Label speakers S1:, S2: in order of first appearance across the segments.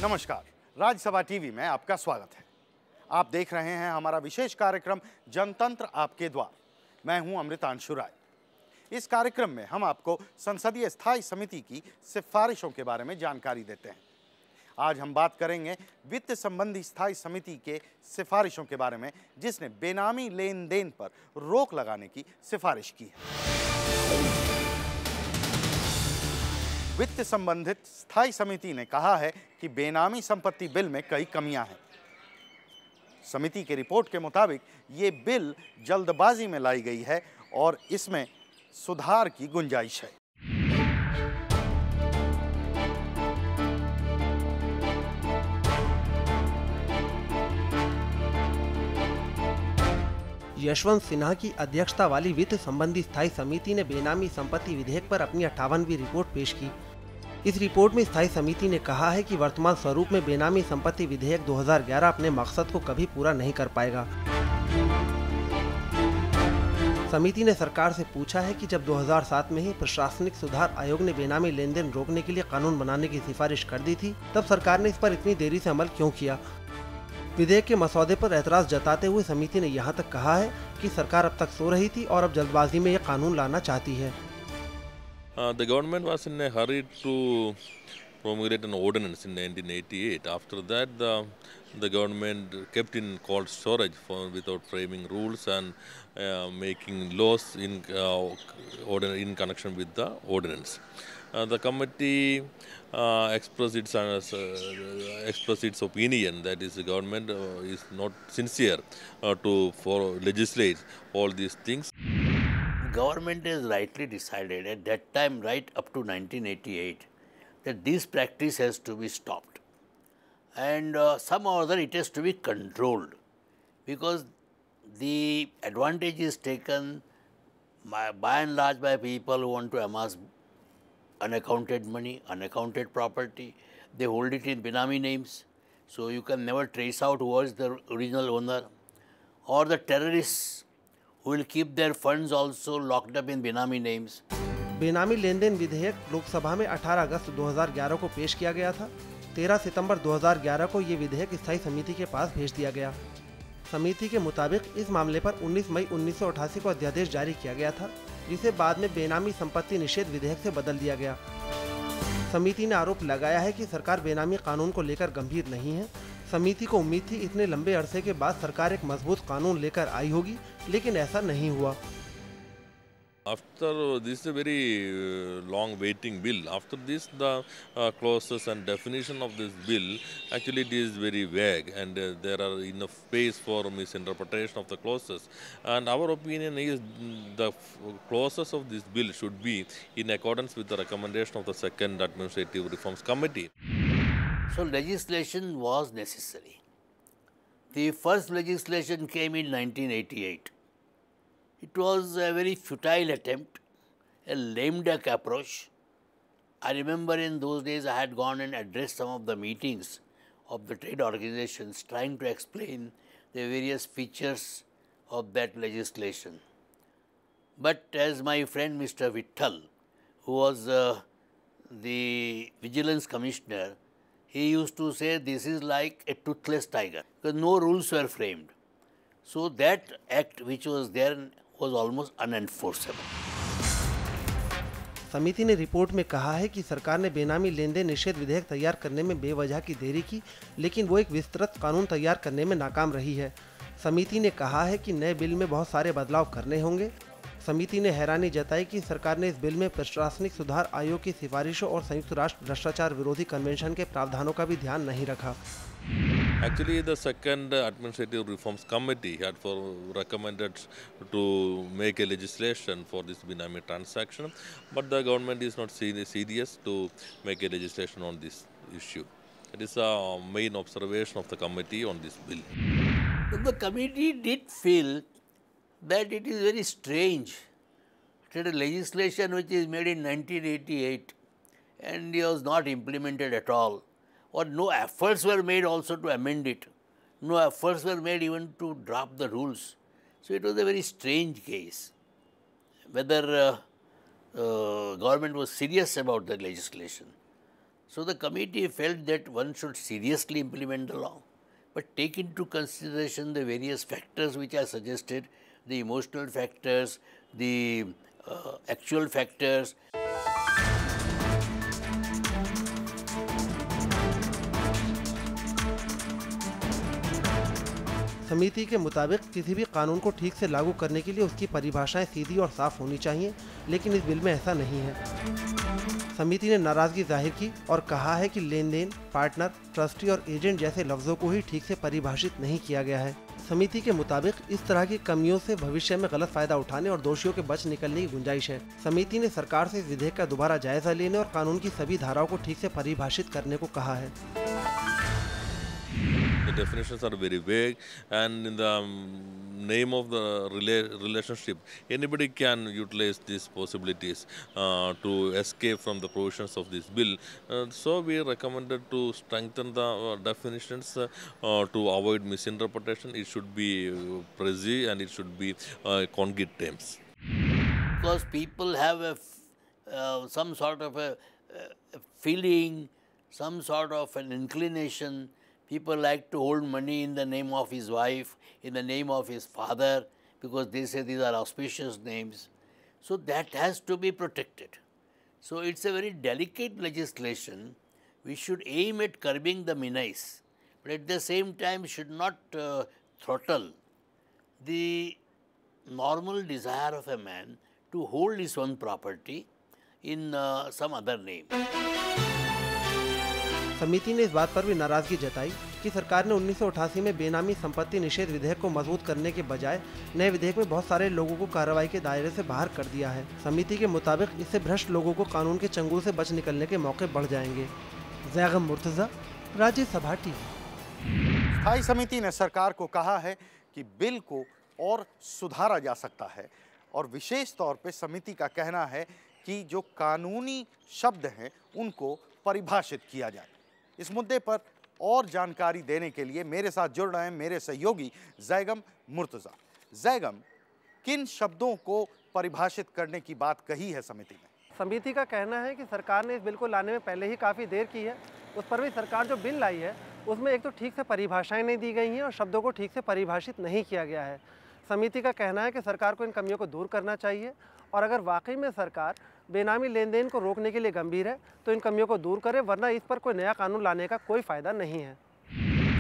S1: नमस्कार, राज्यसभा टीवी में आपका स्वागत है। आप देख रहे हैं हमारा विशेष कार्यक्रम जनतंत्र आपके द्वार। मैं हूं अमृतांशु राय। इस कार्यक्रम में हम आपको संसदीय स्थायी समिति की सिफारिशों के बारे में जानकारी देते हैं। आज हम बात करेंगे वित्त संबंधी स्थायी समिति के सिफारिशों के बारे में, जिसने बेनामी लेन देन पर रोक लगाने की सिफारिश की है। वित्त संबंधित स्थायी समिति ने कहा है कि बेनामी संपत्ति बिल में कई कमियां हैं। समिति की रिपोर्ट के मुताबिक ये बिल जल्दबाजी में लाई गई है और इसमें सुधार की गुंजाइश है।
S2: यशवंत सिन्हा की अध्यक्षता वाली वित्त संबंधी स्थायी समिति ने बेनामी संपत्ति विधेयक पर अपनी 58वीं रिपोर्ट पेश की। इस रिपोर्ट में स्थायी समिति ने कहा है कि वर्तमान स्वरूप में बेनामी संपत्ति विधेयक 2011 अपने मकसद को कभी पूरा नहीं कर पाएगा। समिति ने सरकार से पूछा है कि जब 2007 में ही प्रशासनिक सुधार आयोग ने बेनामी लेन देन रोकने के लिए कानून बनाने की सिफारिश कर दी थी, तब सरकार ने इस पर इतनी देरी से अमल क्यों किया। विधेयक के मसौदे पर ऐतराज जताते हुए समिति ने यहाँ तक कहा है कि सरकार अब तक सो रही थी और अब जल्दबाजी में यह कानून लाना चाहती है।
S3: The government was in a hurry to promulgate an ordinance in 1988. After that, the government kept in cold storage without framing rules and making laws in connection with the ordinance. The committee expressed its opinion that is the government is not sincere to legislate all these things.
S4: Government has rightly decided at that time, right up to 1988, that this practice has to be stopped, and somehow or other it has to be controlled, because the advantage is taken by and large by people who want to amass unaccounted money, unaccounted property. They hold it in Benami names, so you can never trace out who was the original owner, or the terrorists who will keep their funds also locked up in Benami names.
S2: बेनामी लेन then विधेयक लोकसभा में 18 अगस्त 2011 को पेश किया गया था। 13 सितंबर 2011 को ये विधेयक स्थायी समिति के पास भेज दिया गया। समिति के मुताबिक इस मामले पर 19 मई 1988 को अध्यादेश जारी किया गया था, जिसे बाद में बेनामी संपत्ति निषेध विधेयक से बदल दिया गया। समिति ने आरोप लगाया है कि सरकार बेनामी कानून को लेकर गंभीर नहीं है। समिति को उम्मीद थी इतने लंबे अरसे के बाद सरकार एक मजबूत कानून लेकर आई होगी, लेकिन ऐसा नहीं हुआ।
S3: After this is a very long waiting bill. After this, the clauses and definition of this bill, actually it is very vague, and there are enough space for misinterpretation of the clauses. And our opinion is the clauses of this bill should be in accordance with the recommendation of the Second Administrative Reforms Committee.
S4: So legislation was necessary. The first legislation came in 1988. It was a very futile attempt, a lame duck approach. I remember in those days I had gone and addressed some of the meetings of the trade organizations trying to explain the various features of that legislation. But as my friend Mr. Vittal, who was the Vigilance Commissioner, he used to say this is like a toothless tiger, because no rules were framed. So that act which was there was almost unenforceable.
S2: समिति ने report में कहा है कि सरकार ने बेनामी लेन then निषेध विधेयक तैयार करने में बेवजह की देरी की, लेकिन वो एक विस्तृत कानून तैयार करने में नाकाम रही है। समिति ने कहा है कि नए बिल में बहुत सारे बदलाव करने होंगे। समिति ने हैरानी जताई कि सरकार ने इस बिल में प्रशासनिक सुधार आयोग की सिफारिशों और संयुक्त राष्ट्र भ्रष्टाचार विरोधी कन्वेंशन के प्रावधानों का भी ध्यान नहीं रखा।
S3: Actually, the Second Administrative Reforms Committee had recommended to make a legislation for this Benami transaction, but the government is not serious to make a legislation on this issue. It is a main observation of the committee on this bill.
S4: The committee did feel that it is very strange that a legislation which is made in 1988 and was not implemented at all, or no efforts were made also to amend it. No efforts were made even to draft the rules. So it was a very strange case. Whether government was serious about the legislation. So the committee felt that one should seriously implement the law, but take into consideration the various factors which are suggested, the emotional factors, the actual factors.
S2: समिति के मुताबिक किसी भी कानून को ठीक से लागू करने के लिए उसकी परिभाषाएं सीधी और साफ होनी चाहिए, लेकिन इस बिल में ऐसा नहीं है। समिति ने नाराजगी जाहिर की और कहा है कि लेन देन, पार्टनर, ट्रस्टी और एजेंट जैसे लफ्जों को ही ठीक से परिभाषित नहीं किया गया है। समिति के मुताबिक इस तरह की कमियों से भविष्य में गलत फायदा उठाने और दोषियों के बच निकलने की गुंजाइश है। समिति ने सरकार से इस विधेयक का दोबारा जायजा लेने और कानून की सभी धाराओं को ठीक से परिभाषित करने को कहा है।
S3: The definitions are very vague, and in the name of the relationship, anybody can utilize these possibilities to escape from the provisions of this bill. So we recommended to strengthen the definitions to avoid misinterpretation. It should be precise and it should be concrete terms.
S4: Because people have some sort of a feeling, some sort of an inclination. People like to hold money in the name of his wife, in the name of his father, because they say these are auspicious names. So that has to be protected. So it's a very delicate legislation. We should aim at curbing the menace, but at the same time should not throttle the normal desire of a man to hold his own property in some other name.
S2: समिति ने इस बात पर भी नाराजगी जताई कि सरकार ने 1988 में बेनामी संपत्ति निषेध विधेयक को मजबूत करने के बजाय नए विधेयक में बहुत सारे लोगों को कार्रवाई के दायरे से बाहर कर दिया है। समिति के मुताबिक इससे भ्रष्ट लोगों को कानून के चंगुल से बच निकलने के मौके बढ़ जाएंगे। ज़ैगम मुर्तज़ा, राज्यसभा टीवी।
S1: स्थायी समिति ने सरकार को कहा है कि बिल को और सुधारा जा सकता है और विशेष तौर पर समिति का कहना है कि जो कानूनी शब्द हैं उनको परिभाषित किया जाए। इस मुद्दे पर और जानकारी देने के लिए मेरे साथ जुड़ रहे हैं मेरे सहयोगी ज़ैगम मुर्तज़ा। ज़ैगम, किन शब्दों को परिभाषित करने की बात कही है समिति ने?
S2: समिति का कहना है कि सरकार ने इस बिल को लाने में पहले ही काफ़ी देर की है। उस पर भी सरकार जो बिल लाई है उसमें एक तो ठीक से परिभाषाएं नहीं दी गई हैं और शब्दों को ठीक से परिभाषित नहीं किया गया है। समिति का कहना है कि सरकार को इन कमियों को दूर करना चाहिए और अगर वाकई में सरकार बेनामी लेन देन को रोकने के लिए गंभीर है तो इन कमियों को दूर करे, वरना इस पर कोई नया कानून लाने का कोई फायदा नहीं है।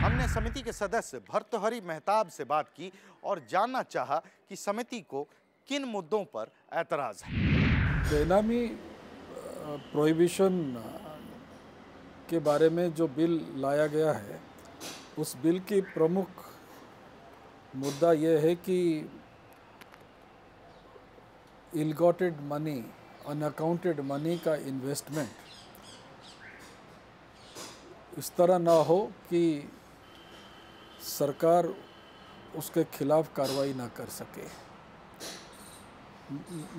S1: हमने समिति के सदस्य भर्तृहरि मेहताब से बात की और जानना चाहा कि समिति को किन मुद्दों पर ऐतराज है।
S5: बेनामी प्रोहिबिशन के बारे में जो बिल लाया गया है, उस बिल की प्रमुख मुद्दा यह है कि इल-गॉटेड मनी, अनअकाउंटेड मनी का इन्वेस्टमेंट इस तरह ना हो कि सरकार उसके खिलाफ कार्रवाई ना कर सके।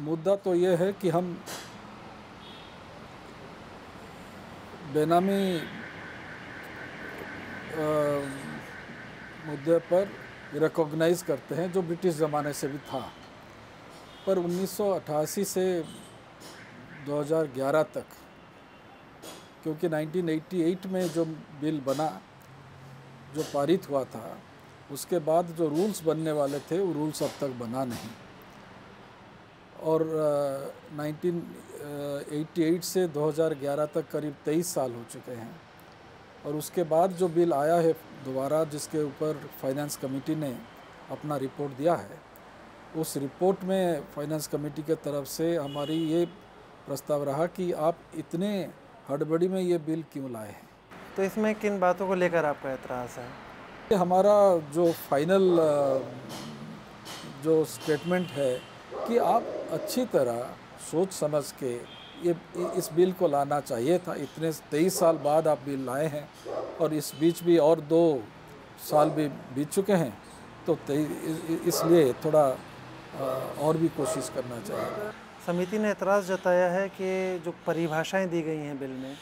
S5: मुद्दा तो ये है कि हम बेनामी मुद्दे पर रिकॉग्नाइज करते हैं जो ब्रिटिश ज़माने से भी था, पर 1988 से 2011 तक, क्योंकि 1988 में जो बिल बना, जो पारित हुआ था, उसके बाद जो रूल्स बनने वाले थे वो रूल्स अब तक बना नहीं। और 1988 से 2011 तक करीब 23 साल हो चुके हैं और उसके बाद जो बिल आया है दोबारा, जिसके ऊपर फाइनेंस कमेटी ने अपना रिपोर्ट दिया है, उस रिपोर्ट में फाइनेंस कमेटी के तरफ से हमारी ये प्रस्ताव रहा कि आप इतने हड़बड़ी में ये बिल क्यों लाए हैं।
S2: तो इसमें किन बातों को लेकर आपका एतराज़ है?
S5: हमारा जो फाइनल जो स्टेटमेंट है कि आप अच्छी तरह सोच समझ के ये इस बिल को लाना चाहिए था। इतने 23 साल बाद आप बिल लाए हैं और इस बीच भी और 2 साल भी बीत चुके हैं, तो इसलिए थोड़ा और भी कोशिश करना चाहिए।
S2: समिति ने एतराज़ जताया है कि जो परिभाषाएं दी गई हैं बिल में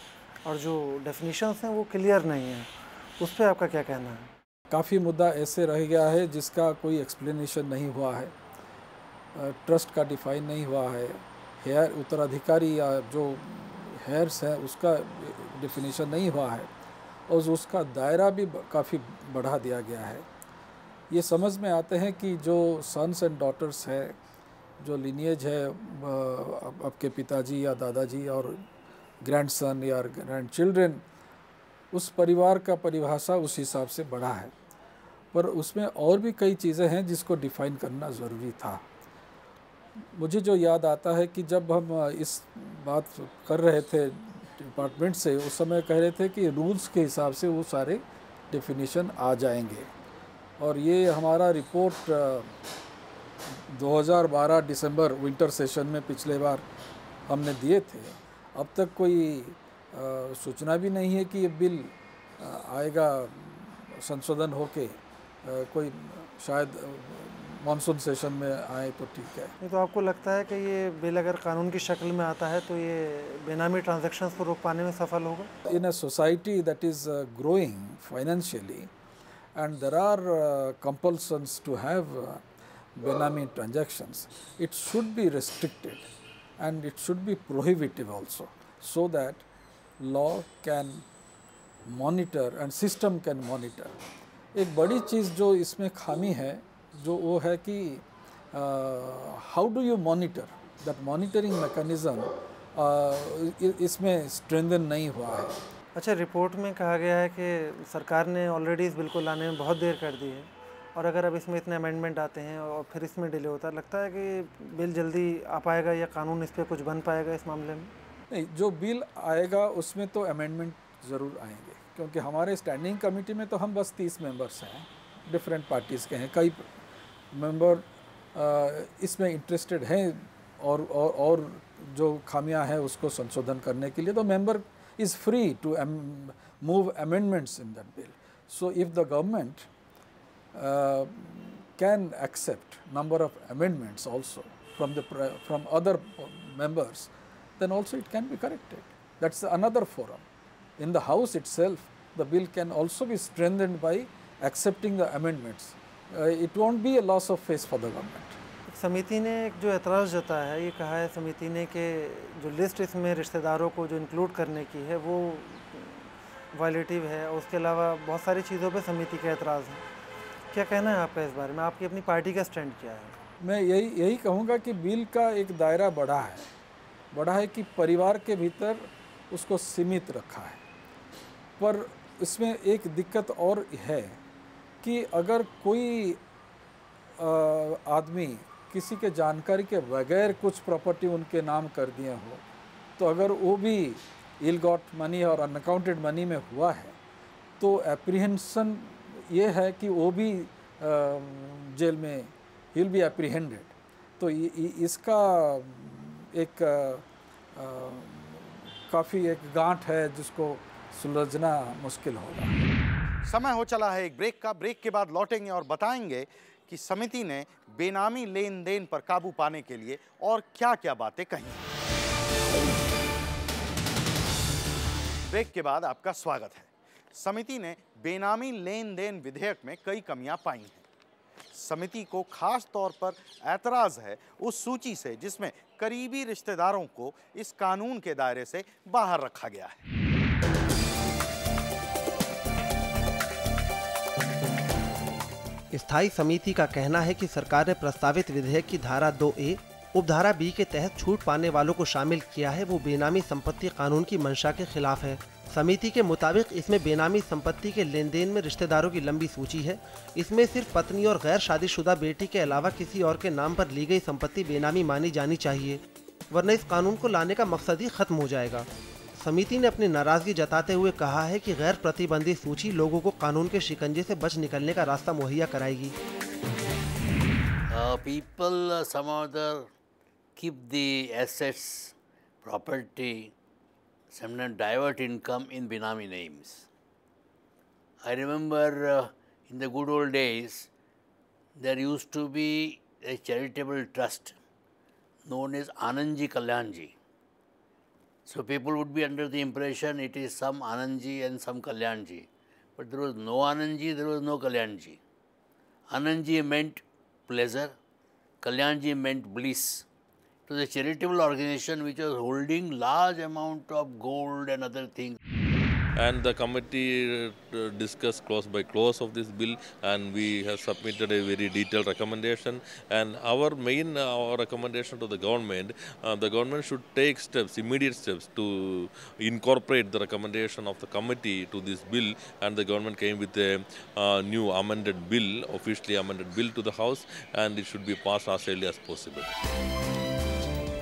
S2: और जो डेफिनेशंस हैं वो क्लियर नहीं हैं, उस पर आपका क्या कहना है?
S5: काफ़ी मुद्दा ऐसे रह गया है जिसका कोई एक्सप्लेनेशन नहीं हुआ है। ट्रस्ट का डिफाइन नहीं हुआ है, हेयर उत्तराधिकारी या जो हेयर्स है उसका डिफिनीशन नहीं हुआ है और उसका दायरा भी काफ़ी बढ़ा दिया गया है। ये समझ में आते हैं कि जो सन्स एंड डॉटर्स है, जो लिनिएज है आपके पिताजी या दादाजी और ग्रैंडसन या ग्रैंड चिल्ड्रन, उस परिवार का परिभाषा उस हिसाब से बढ़ा है, पर उसमें और भी कई चीज़ें हैं जिसको डिफ़ाइन करना ज़रूरी था। मुझे जो याद आता है कि जब हम इस बात कर रहे थे डिपार्टमेंट से, उस समय कह रहे थे कि रूल्स के हिसाब से वो सारे डेफिनेशन आ जाएंगे, और ये हमारा रिपोर्ट 2012 दिसंबर विंटर सेशन में पिछले बार हमने दिए थे। अब तक कोई सूचना भी नहीं है कि ये बिल आएगा संशोधन होके, कोई शायद मानसून सेशन में आए तो ठीक है।
S2: नहीं तो आपको लगता है कि ये बिल अगर कानून की शक्ल में आता है तो ये बेनामी ट्रांजैक्शंस को रोक पाने में सफल होगा?
S5: In a society that is growing financially and there are compulsions to have benami transactions, it should be restricted and it should be prohibitive also, so that law can monitor and system can monitor. एक बड़ी चीज़ जो इसमें खामी है जो वो है कि how do you monitor, that monitoring mechanism इसमें स्ट्रेंथन नहीं हुआ है।
S2: अच्छा, रिपोर्ट में कहा गया है कि सरकार ने ऑलरेडी इस बिल को लाने में बहुत देर कर दी है, और अगर अब इसमें इतने अमेंडमेंट आते हैं और फिर इसमें डिले होता है, लगता है कि बिल जल्दी आ पाएगा या कानून इस पर कुछ बन पाएगा इस मामले में?
S5: नहीं, जो बिल आएगा उसमें तो अमेंडमेंट ज़रूर आएंगे, क्योंकि हमारे स्टैंडिंग कमेटी में तो हम बस 30 मेंबर्स हैं, डिफरेंट पार्टीज़ के हैं, कई मेंबर इसमें इंटरेस्टेड हैं और जो खामियां हैं उसको संशोधन करने के लिए, तो member is free to move amendments in that bill. So if the government can accept number of amendments also from other members, then also it can be corrected. That's another forum. In the House itself, the bill can also be strengthened by accepting the amendments. It won't be a loss of face for the government.
S2: समिति ने एक जो एतराज़ जताया है, ये कहा है समिति ने कि जो लिस्ट इसमें रिश्तेदारों को जो इंक्लूड करने की है वो वायलेटिव है, और उसके अलावा बहुत सारी चीज़ों पे समिति का एतराज़ है। क्या कहना है आपका इस बारे में? आपकी अपनी पार्टी का स्टैंड क्या है?
S5: मैं यही कहूँगा कि बिल का एक दायरा बड़ा है कि परिवार के भीतर उसको सीमित रखा है, पर इसमें एक दिक्कत और है कि अगर कोई आदमी किसी के जानकारी के बगैर कुछ प्रॉपर्टी उनके नाम कर दिए हो, तो अगर वो भी इल गॉट मनी और अनअकाउंटेड मनी में हुआ है, तो एप्रीहेंशन ये है कि वो भी जेल में ही विल बी एप्रीहेंडेड। तो इसका एक काफ़ी एक गांठ है जिसको सुलझना मुश्किल होगा।
S1: समय हो चला है एक ब्रेक का। ब्रेक के बाद लौटेंगे और बताएंगे कि समिति ने बेनामी लेन देन पर काबू पाने के लिए और क्या-क्या बातें कही। ब्रेक के बाद आपका स्वागत है। समिति ने बेनामी लेन देन विधेयक में कई कमियां पाई हैं। समिति को खास तौर पर ऐतराज है उस सूची से जिसमें करीबी रिश्तेदारों को इस कानून के दायरे से बाहर रखा गया है।
S2: स्थायी समिति का कहना है कि सरकार ने प्रस्तावित विधेयक की धारा 2A उपधारा B के तहत छूट पाने वालों को शामिल किया है, वो बेनामी संपत्ति कानून की मंशा के खिलाफ है। समिति के मुताबिक इसमें बेनामी संपत्ति के लेन देन में रिश्तेदारों की लंबी सूची है। इसमें सिर्फ पत्नी और गैर शादीशुदा बेटी के अलावा किसी और के नाम पर ली गई संपत्ति बेनामी मानी जानी चाहिए, वरना इस कानून को लाने का मकसद ही खत्म हो जाएगा। समिति ने अपनी नाराजगी जताते हुए कहा है कि गैर प्रतिबंधित सूची लोगों को कानून के शिकंजे से बच निकलने का रास्ता मुहैया कराएगी।
S4: People some other keep the assets, property, sometimes divert income in Benami names. I remember in the good old days, there used to be a charitable trust known as Anandji Kalyanji. So people would be under the impression it is some Anandji and some Kalyanji. But there was no Anandji, there was no Kalyanji. Anandji meant pleasure, Kalyanji meant bliss. It was a charitable organization which was holding large amount of gold and other things.
S3: And the committee discussed clause by clause of this bill, and we have submitted a very detailed recommendation. And our main recommendation to the government should take steps, immediate steps, to incorporate the recommendation of the committee to this bill. And the government came with a new amended bill, officially amended bill to the House, and it should be passed as early as possible.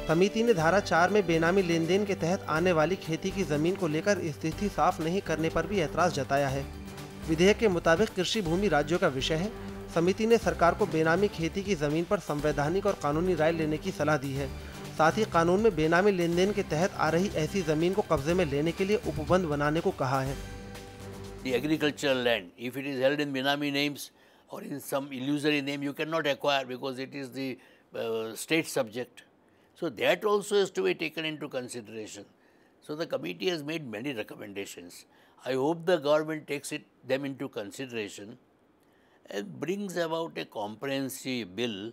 S2: समिति ने धारा 4 में बेनामी लेन then के तहत आने वाली खेती की जमीन को लेकर स्थिति साफ नहीं करने पर भी ऐतराज जताया है। विधेयक के मुताबिक कृषि भूमि राज्यों का विषय है। समिति ने सरकार को बेनामी खेती की जमीन पर संवैधानिक और कानूनी राय लेने की सलाह दी है। साथ ही कानून में बेनामी लेन देन के तहत आ रही ऐसी जमीन को कब्जे में लेने के लिए उपबंध बनाने को कहा है।
S4: The agricultural land, if it is held in Benami names or in some illusory name, you cannot acquire because it is the state subject. So that also is to be taken into consideration. So the committee has made many recommendations. I hope the government takes them into consideration and brings about a comprehensive bill.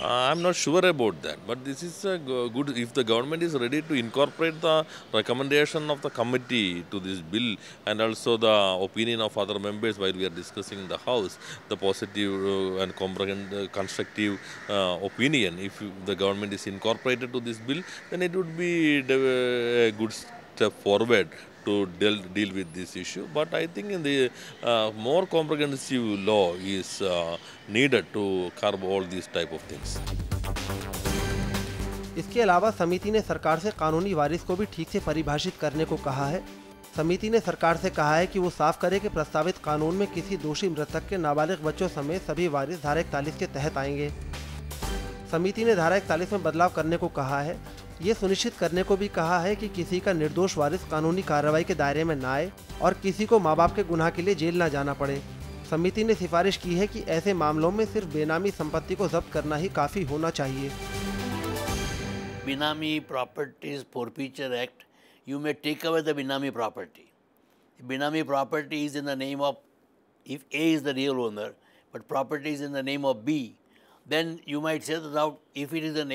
S3: I'm not sure about that, but this is a good, if the government is ready to incorporate the recommendation of the committee to this bill and also the opinion of other members while we are discussing in the House, the positive and constructive opinion, if the government is incorporated to this bill, then it would be a good step forward to deal with this issue. But I think in the more comprehensive law is needed to curb all these type of things.
S2: इसके अलावा समिति ने सरकार से कानूनी वारिस को भी ठीक से परिभाषित करने को कहा है। समिति ने सरकार से कहा है कि वो साफ करे कि प्रस्तावित कानून में किसी दोषी मृतक के नाबालिग बच्चों समेत सभी वारिस धारा 41 के तहत आएंगे। समिति ने धारा 41 में बदलाव करने को कहा है। ये सुनिश्चित करने को भी कहा है कि किसी का निर्दोष वारिस कानूनी कार्रवाई के दायरे में न आए और किसी को माँ बाप के गुनाह के लिए जेल न जाना पड़े। समिति ने सिफारिश की है कि ऐसे मामलों में सिर्फ बेनामी संपत्ति को जब्त करना ही काफ़ी होना चाहिए।
S4: Benami Properties Forfeiture Act, you may take away the Benami property. Benami property is in the name of, if A is the real owner, but property is in the name of B, then you might say that now if it is in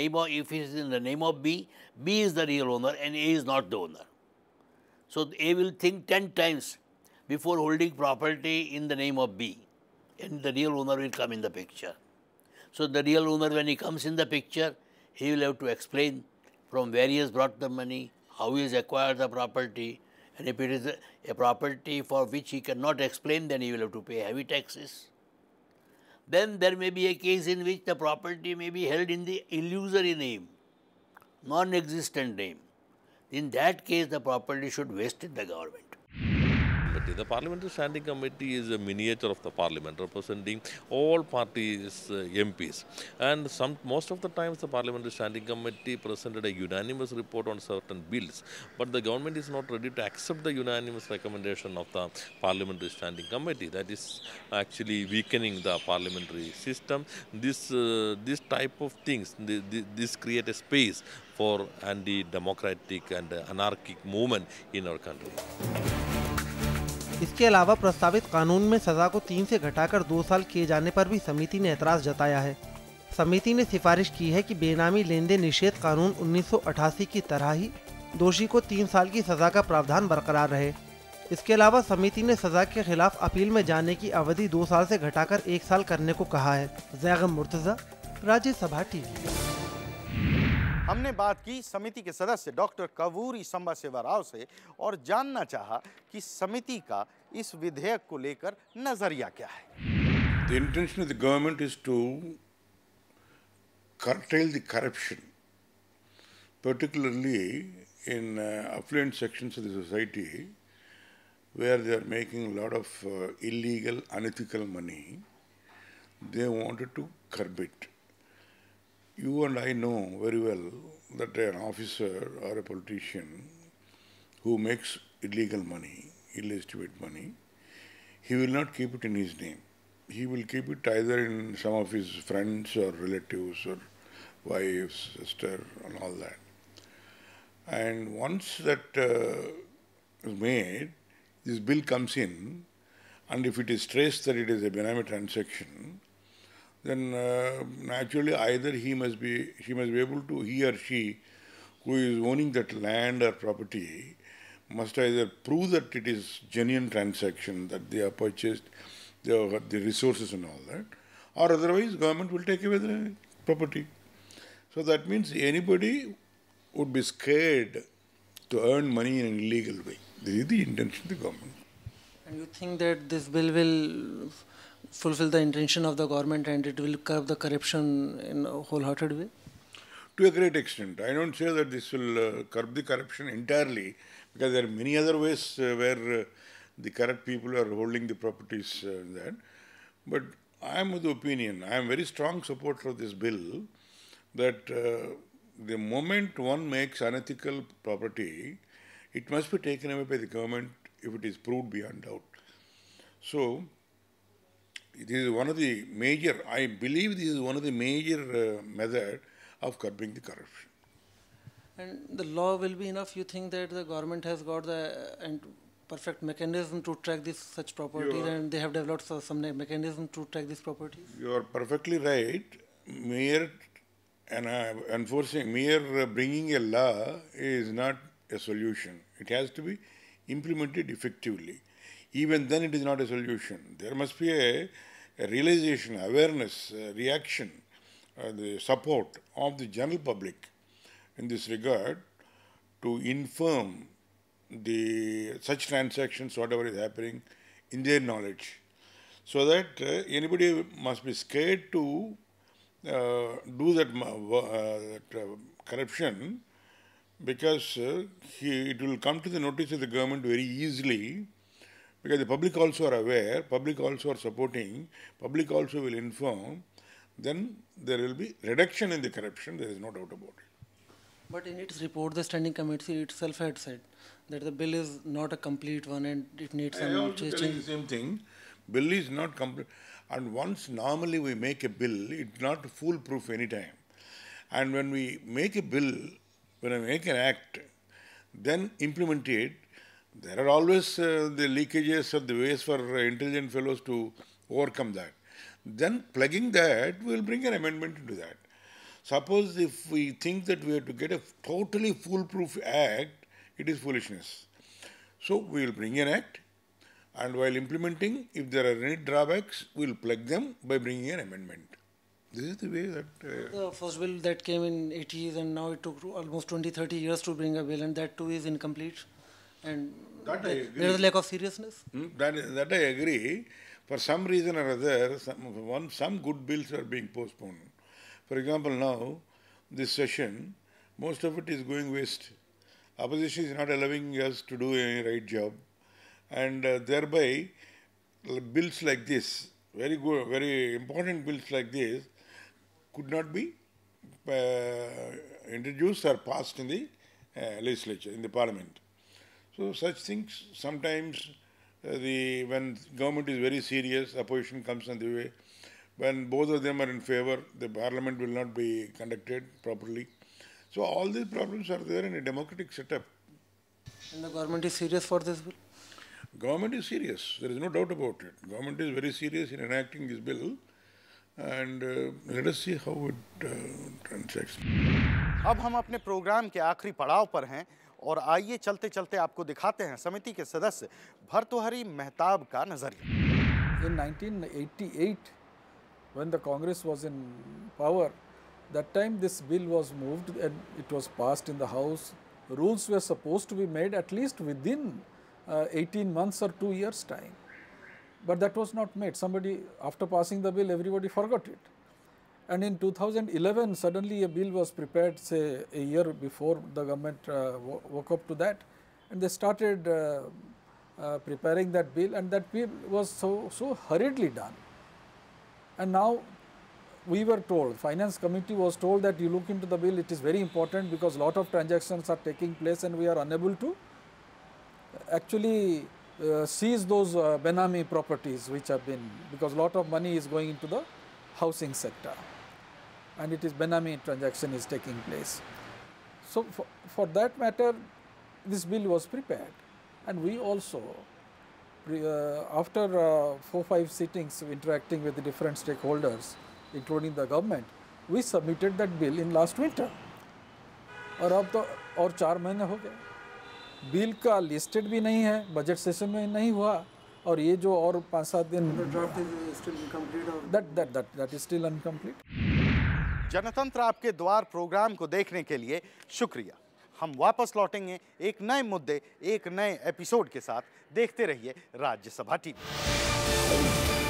S4: the name of B, B is the real owner and A is not the owner. So A will think 10 times before holding property in the name of B, and the real owner will come in the picture. So the real owner, when he comes in the picture, he will have to explain from where he has brought the money, how he has acquired the property, and if it is a property for which he cannot explain, then he will have to pay heavy taxes. Then there may be a case in which the property may be held in the illusory name, non-existent name. In that case, the property should vest in the government.
S3: The Parliamentary Standing Committee is a miniature of the Parliament, representing all parties' MPs. And most of the times the Parliamentary Standing Committee presented a unanimous report on certain bills. But the government is not ready to accept the unanimous recommendation of the Parliamentary Standing Committee. That is actually weakening the parliamentary system. This type of things, this create a space for anti-democratic and anarchic movement in our country.
S2: इसके अलावा प्रस्तावित कानून में सजा को 3 से घटाकर 2 साल किए जाने पर भी समिति ने ऐतराज जताया है। समिति ने सिफारिश की है कि बेनामी लेन देन निषेध कानून 1988 की तरह ही दोषी को 3 साल की सजा का प्रावधान बरकरार रहे। इसके अलावा समिति ने सजा के खिलाफ अपील में जाने की अवधि 2 साल से घटाकर 1 साल करने को कहा है। ज़ैगम मुर्तज़ा, राज्यसभा टीवी।
S1: हमने बात की समिति के सदस्य डॉक्टर कवूरी संबाशिवा राव से और जानना चाहा कि समिति का इस विधेयक को लेकर नजरिया क्या है।
S6: The intention of the government is to curtail the corruption, particularly in affluent sections of the society where they are making a lot of illegal, unethical money. They wanted to curb it. You and I know very well that an officer or a politician who makes illegal money, illegitimate money, he will not keep it in his name. He will keep it either in some of his friends or relatives or wives, sister and all that. And once that is made, this bill comes in, and if it is traced that it is a benami transaction, then naturally either she must be able to, he or she who is owning that land or property must either prove that it is genuine transaction, that they have purchased the resources and all that, or otherwise government will take away the property. So that means anybody would be scared to earn money in an illegal way. This is the intention of the government.
S2: And you think that this bill will fulfill the intention of the government and it will curb the corruption in a wholehearted way?
S6: To a great extent. I don't say that this will curb the corruption entirely, because there are many other ways where the corrupt people are holding the properties there. But I am of the opinion, I am very strong supporter of this bill, that the moment one makes unethical property, it must be taken away by the government if it is proved beyond doubt. So, this is one of the major, I believe this is one of the major method of curbing the corruption.
S2: And the law will be enough? You think that the government has got the perfect mechanism to track such properties, and they have developed some mechanism to track these properties?
S6: You are perfectly right. Mere bringing a law is not a solution. It has to be implemented effectively. Even then it is not a solution. There must be a realization, awareness, reaction, the support of the general public in this regard to inform such transactions, whatever is happening, in their knowledge. So that anybody must be scared to do that corruption, because it will come to the notice of the government very easily, because the public also are aware, public also are supporting, public also will inform, then there will be reduction in the corruption, there is no doubt about it.
S2: But in its report, the standing committee itself had said that the bill is not a complete one and it needs some change.
S6: The same thing. Bill is not complete. And once normally we make a bill, it's not foolproof any time. And when we make a bill, when we make an act, then implement it, there are always the leakages of the ways for intelligent fellows to overcome that. Then plugging that, we will bring an amendment into that. Suppose if we think that we have to get a totally foolproof act, it is foolishness. So we will bring an act, and while implementing, if there are any drawbacks, we will plug them by bringing an amendment. This is the way that...
S2: the first bill that came in 80s, and now it took almost 20-30 years to bring a bill, and that too is incomplete. And there is a lack of seriousness.
S6: That I agree. For some reason or other, some good bills are being postponed. For example, now, this session, most of it is going waste. Opposition is not allowing us to do any right job. And thereby, bills like this, very good, very important bills like this, could not be introduced or passed in the legislature, in the parliament. So such things, sometimes when government is very serious, opposition comes on the way. When both of them are in favor, the parliament will not be conducted properly. So all these problems are there in a democratic setup.
S2: And the government is serious for this bill?
S6: Government is serious. There is no doubt about it. Government is very serious in enacting this bill. And let us see how it transacts.
S1: अब हम अपने programme के आखिरी पड़ाव पर हैं और आइए चलते चलते आपको दिखाते हैं समिति के सदस्य भर्तृहरि मेहताब का नजरिया।
S5: In 1988, when the Congress was in power, that time this bill was moved and it was passed in the House. Rules were supposed to be made at least within 18 months or 2 years' time. But that was not made. Somebody, after passing the bill, everybody forgot it. And in 2011, suddenly a bill was prepared, say a year before the government woke up to that, and they started preparing that bill, and that bill was so hurriedly done. And now we were told, Finance Committee was told that you look into the bill, it is very important because a lot of transactions are taking place and we are unable to actually seize those Benami properties which have been, because a lot of money is going into the housing sector and it is Benami transaction is taking place. So for that matter, this bill was prepared, and we also after 4-5 sittings interacting with the different stakeholders, including the government, we submitted that bill in last winter. और अब तो और 4 महीने हो गए, bill का listed भी नहीं है, बजट सेशन में नहीं हुआ, और ये जो और 5-7 दिन that is still incomplete.
S1: जनतंत्र आपके द्वार प्रोग्राम को देखने के लिए शुक्रिया। हम वापस लौटेंगे एक नए मुद्दे, एक नए एपिसोड के साथ। देखते रहिए राज्यसभा टीवी।